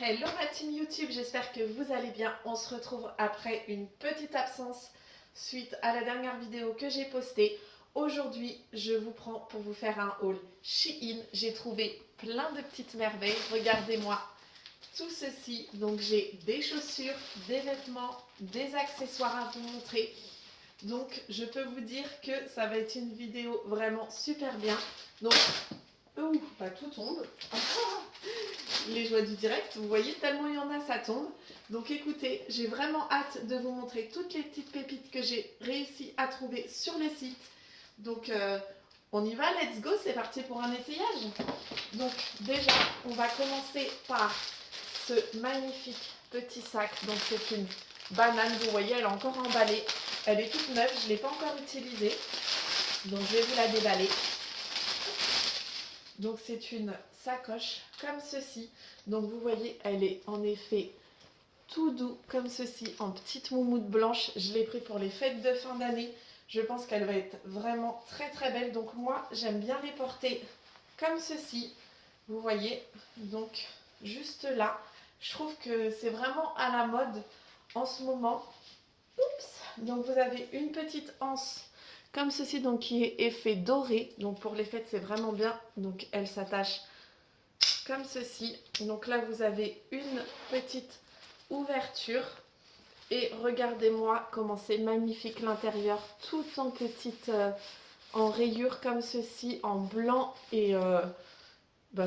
Hello ma team YouTube, j'espère que vous allez bien. On se retrouve après une petite absence suite à la dernière vidéo que j'ai postée. Aujourd'hui, je vous prends pour vous faire un haul Shein. J'ai trouvé plein de petites merveilles. Regardez-moi tout ceci. Donc j'ai des chaussures, des vêtements, des accessoires à vous montrer. Donc je peux vous dire que ça va être une vidéo vraiment super bien. Donc, bah tout tombe. Les joies du direct, vous voyez, tellement il y en a, ça tombe. Donc écoutez, j'ai vraiment hâte de vous montrer toutes les petites pépites que j'ai réussi à trouver sur le site. Donc on y va, let's go, c'est parti pour un essayage. Donc déjà, on va commencer par ce magnifique petit sac. Donc c'est une banane, vous voyez, elle est encore emballée. Elle est toute neuve, je ne l'ai pas encore utilisée. Donc je vais vous la déballer. Donc c'est une sacoche comme ceci. Donc vous voyez, elle est en effet tout doux comme ceci, en petite moumoute blanche. Je l'ai pris pour les fêtes de fin d'année. Je pense qu'elle va être vraiment très très belle. Donc moi, j'aime bien les porter comme ceci. Vous voyez, donc juste là. Je trouve que c'est vraiment à la mode en ce moment. Oups. Donc vous avez une petite anse comme ceci, donc qui est effet doré. Donc pour les fêtes, c'est vraiment bien. Donc elle s'attache comme ceci. Donc là, vous avez une petite ouverture. Et regardez-moi comment c'est magnifique l'intérieur. Tout en petite, en rayures comme ceci, en blanc et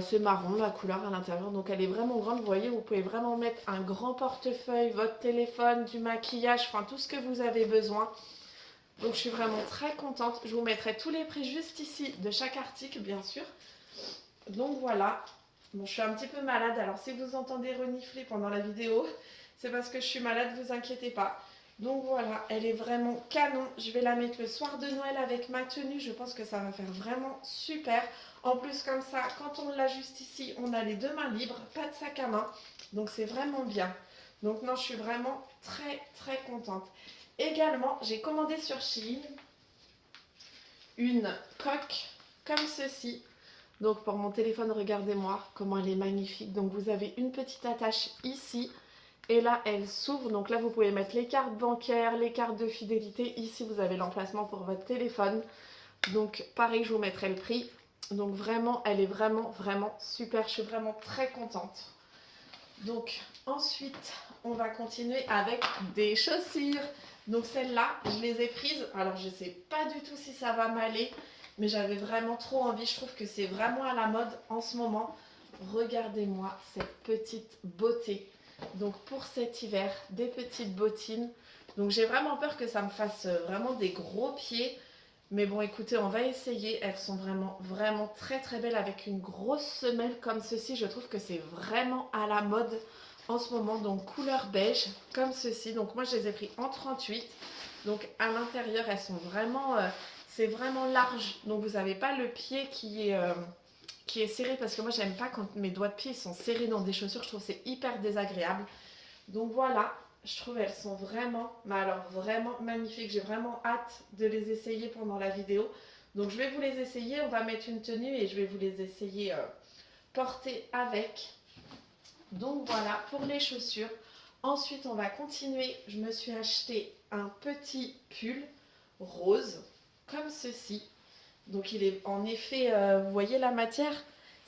c'est marron la couleur à l'intérieur. Donc elle est vraiment grande. Vous voyez, vous pouvez vraiment mettre un grand portefeuille, votre téléphone, du maquillage, enfin tout ce que vous avez besoin. Donc je suis vraiment très contente. Je vous mettrai tous les prix juste ici de chaque article, bien sûr. Donc voilà. Bon, je suis un petit peu malade. Alors si vous entendez renifler pendant la vidéo, c'est parce que je suis malade, vous inquiétez pas. Donc voilà, elle est vraiment canon. Je vais la mettre le soir de Noël avec ma tenue. Je pense que ça va faire vraiment super. En plus comme ça, quand on l'ajuste ici, on a les deux mains libres, pas de sac à main. Donc c'est vraiment bien. Donc non, je suis vraiment très très contente. Également, j'ai commandé sur Shein une coque comme ceci. Donc pour mon téléphone, regardez-moi comment elle est magnifique. Donc vous avez une petite attache ici. Et là, elle s'ouvre. Donc là, vous pouvez mettre les cartes bancaires, les cartes de fidélité. Ici, vous avez l'emplacement pour votre téléphone. Donc pareil, je vous mettrai le prix. Donc vraiment, elle est vraiment super. Je suis vraiment très contente. Donc ensuite, on va continuer avec des chaussures. Donc celles-là, je les ai prises. Alors je ne sais pas du tout si ça va m'aller, mais j'avais vraiment trop envie. Je trouve que c'est vraiment à la mode en ce moment. Regardez-moi cette petite beauté. Donc pour cet hiver, des petites bottines. Donc j'ai vraiment peur que ça me fasse vraiment des gros pieds. Mais bon, écoutez, on va essayer. Elles sont vraiment très très belles avec une grosse semelle comme ceci. Je trouve que c'est vraiment à la mode en ce moment. Donc couleur beige comme ceci. Donc moi, je les ai pris en 38. Donc à l'intérieur, elles sont vraiment... c'est vraiment large. Donc vous n'avez pas le pied qui est serré. Parce que moi, j'aime pas quand mes doigts de pied sont serrés dans des chaussures. Je trouve que c'est hyper désagréable. Donc voilà. Je trouve qu'elles sont vraiment, mais alors vraiment magnifiques. J'ai vraiment hâte de les essayer pendant la vidéo. Donc je vais vous les essayer. On va mettre une tenue et je vais vous les essayer porter avec. Donc voilà pour les chaussures. Ensuite, on va continuer. Je me suis acheté un petit pull rose comme ceci. Donc il est en effet, vous voyez la matière,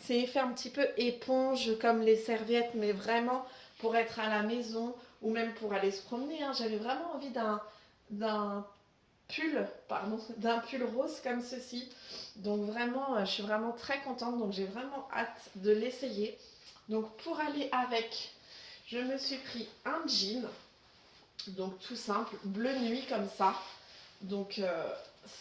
c'est effet un petit peu éponge comme les serviettes, mais vraiment pour être à la maison ou même pour aller se promener. Hein. J'avais vraiment envie d'un pull rose comme ceci. Donc vraiment, je suis vraiment très contente. Donc j'ai vraiment hâte de l'essayer. Donc pour aller avec, je me suis pris un jean. Donc tout simple, bleu nuit comme ça. Donc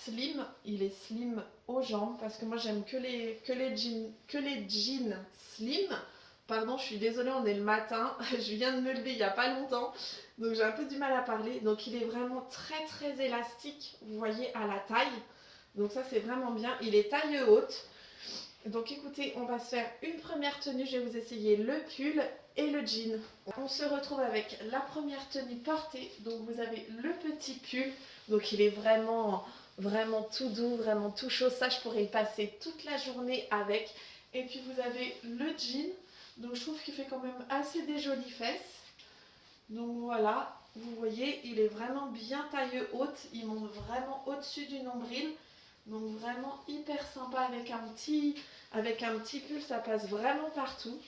slim, il est slim aux jambes parce que moi j'aime que les jeans slim. Pardon, je suis désolée, on est le matin, je viens de me lever il n'y a pas longtemps, donc j'ai un peu du mal à parler. Donc il est vraiment très élastique, vous voyez, à la taille. Donc ça c'est vraiment bien, il est taille haute. Donc écoutez, on va se faire une première tenue, je vais vous essayer le pull et le jean. On se retrouve avec la première tenue portée. Donc vous avez le petit pull, donc il est vraiment tout doux, vraiment tout chaud. Ça, je pourrais y passer toute la journée avec. Et puis vous avez le jean. Donc je trouve qu'il fait quand même assez des jolies fesses. Donc voilà, vous voyez, il est vraiment bien taille haute. Il monte vraiment au-dessus du nombril. Donc vraiment hyper sympa avec un petit pull, ça passe vraiment partout.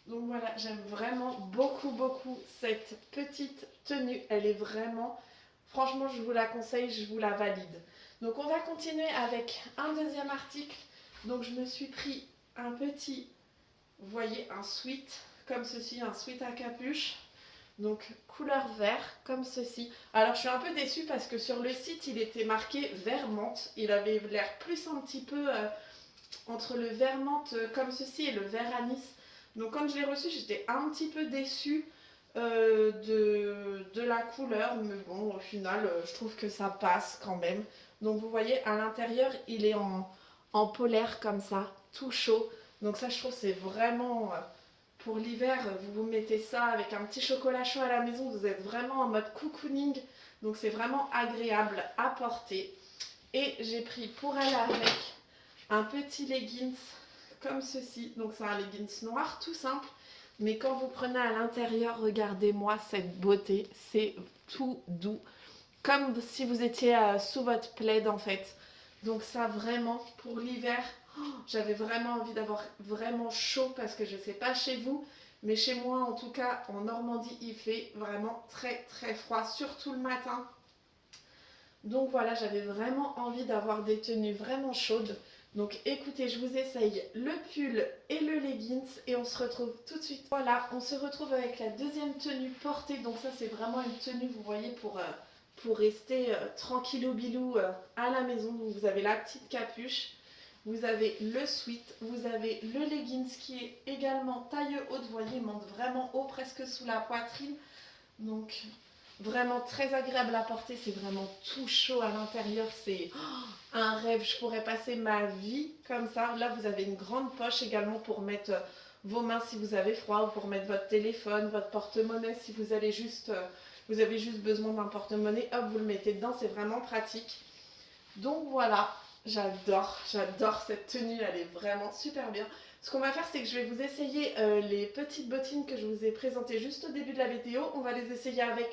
Donc voilà, j'aime vraiment beaucoup cette petite tenue. Elle est vraiment, franchement, je vous la conseille, je vous la valide. Donc on va continuer avec un deuxième article. Donc je me suis pris un petit, vous voyez, un sweat comme ceci, un sweat à capuche. Donc couleur vert comme ceci. Alors je suis un peu déçue parce que sur le site il était marqué vert menthe. Il avait l'air plus un petit peu entre le vert menthe comme ceci et le vert anis. Donc quand je l'ai reçu, j'étais un petit peu déçue de la couleur. Mais bon, au final, je trouve que ça passe quand même. Donc vous voyez, à l'intérieur, il est en polaire comme ça, tout chaud. Donc ça, je trouve c'est vraiment... pour l'hiver, vous vous mettez ça avec un petit chocolat chaud à la maison. Vous êtes vraiment en mode cocooning. Donc c'est vraiment agréable à porter. Et j'ai pris pour aller avec un petit leggings comme ceci. Donc c'est un leggings noir tout simple. Mais quand vous prenez à l'intérieur, regardez-moi cette beauté. C'est tout doux. Comme si vous étiez sous votre plaid en fait. Donc ça vraiment pour l'hiver, j'avais vraiment envie d'avoir vraiment chaud parce que je ne sais pas chez vous. Mais chez moi en tout cas en Normandie il fait vraiment très froid. Surtout le matin. Donc voilà, j'avais vraiment envie d'avoir des tenues vraiment chaudes. Donc écoutez, je vous essaye le pull et le leggings et on se retrouve tout de suite. Voilà, on se retrouve avec la deuxième tenue portée. Donc ça c'est vraiment une tenue, vous voyez, pour rester tranquillou bilou à la maison. Donc vous avez la petite capuche, vous avez le sweat, vous avez le leggings qui est également taille haute. Vous voyez, il monte vraiment haut, presque sous la poitrine. Donc vraiment très agréable à porter, c'est vraiment tout chaud à l'intérieur, c'est un rêve, je pourrais passer ma vie comme ça. Là vous avez une grande poche également pour mettre vos mains si vous avez froid, ou pour mettre votre téléphone, votre porte-monnaie si vous allez juste, vous avez juste besoin d'un porte-monnaie, hop vous le mettez dedans, c'est vraiment pratique. Donc voilà, j'adore cette tenue, elle est vraiment super bien. Ce qu'on va faire, c'est que je vais vous essayer les petites bottines que je vous ai présentées juste au début de la vidéo. On va les essayer avec,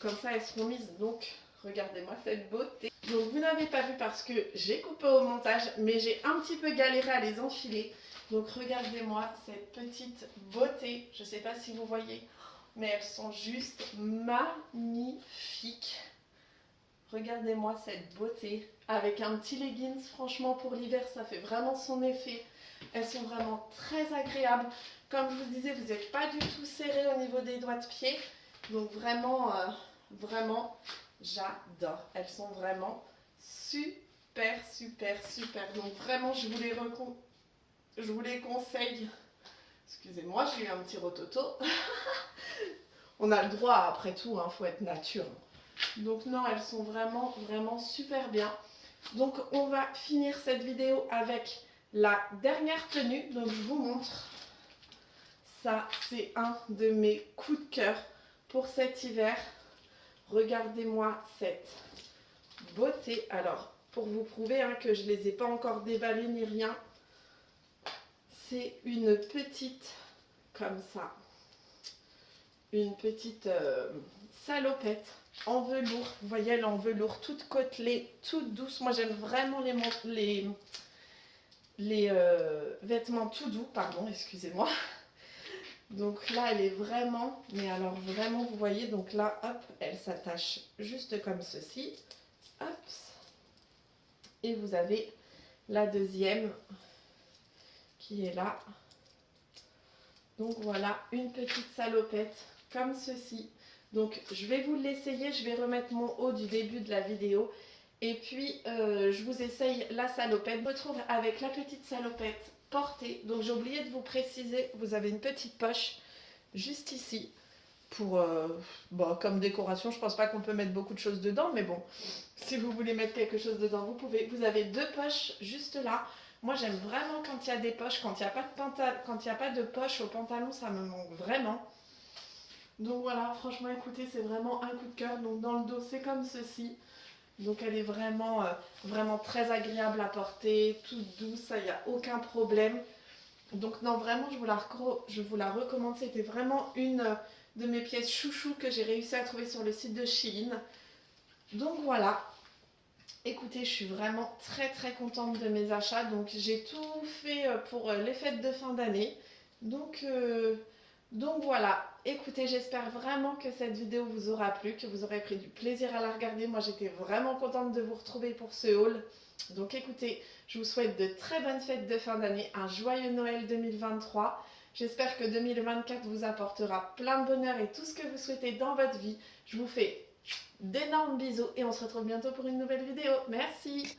comme ça elles seront mises. Donc regardez-moi cette beauté. Donc vous n'avez pas vu parce que j'ai coupé au montage, mais j'ai un petit peu galéré à les enfiler. Donc regardez-moi cette petite beauté. Je ne sais pas si vous voyez, mais elles sont juste magnifiques. Regardez-moi cette beauté. Avec un petit leggings, franchement pour l'hiver ça fait vraiment son effet. Elles sont vraiment très agréables. Comme je vous disais, vous n'êtes pas du tout serré au niveau des doigts de pied. Donc vraiment, vraiment, j'adore. Elles sont vraiment super. Donc vraiment, je vous les conseille. Excusez-moi, j'ai eu un petit rototo. On a le droit après tout, hein, faut être nature. Donc non, elles sont vraiment super bien. Donc on va finir cette vidéo avec la dernière tenue. Donc je vous montre. Ça, c'est un de mes coups de cœur pour cet hiver. Regardez-moi cette beauté. Alors, pour vous prouver que je ne les ai pas encore déballées ni rien, c'est une petite, comme ça, une petite salopette en velours. Vous voyez, elle est en velours, toute côtelée, toute douce. Moi, j'aime vraiment les vêtements tout doux, pardon, excusez-moi. Donc là, elle est vraiment, mais alors vraiment, vous voyez, donc là, hop, elle s'attache juste comme ceci. Hop. Et vous avez la deuxième qui est là. Donc voilà, une petite salopette comme ceci. Donc je vais vous l'essayer, je vais remettre mon haut du début de la vidéo. Et puis je vous essaye la salopette. Je me retrouve avec la petite salopette portée. Donc j'ai oublié de vous préciser, vous avez une petite poche juste ici. Pour, bon, comme décoration, je pense pas qu'on peut mettre beaucoup de choses dedans. Mais bon, si vous voulez mettre quelque chose dedans, vous pouvez. Vous avez deux poches juste là. Moi j'aime vraiment quand il y a des poches, quand il n'y a pas de quand il y a pas de poche au pantalon, ça me manque vraiment. Donc voilà, franchement écoutez, c'est vraiment un coup de cœur. Donc dans le dos c'est comme ceci. Donc elle est vraiment, vraiment très agréable à porter, toute douce, il n'y a aucun problème. Donc non, vraiment, je vous la recommande. C'était vraiment une de mes pièces chouchou que j'ai réussi à trouver sur le site de Shein. Donc voilà. Écoutez, je suis vraiment très très contente de mes achats. Donc j'ai tout fait pour les fêtes de fin d'année. Donc, euh, donc voilà. Écoutez, j'espère vraiment que cette vidéo vous aura plu, que vous aurez pris du plaisir à la regarder. Moi, j'étais vraiment contente de vous retrouver pour ce haul. Donc écoutez, je vous souhaite de très bonnes fêtes de fin d'année, un joyeux Noël 2023. J'espère que 2024 vous apportera plein de bonheur et tout ce que vous souhaitez dans votre vie. Je vous fais d'énormes bisous et on se retrouve bientôt pour une nouvelle vidéo. Merci!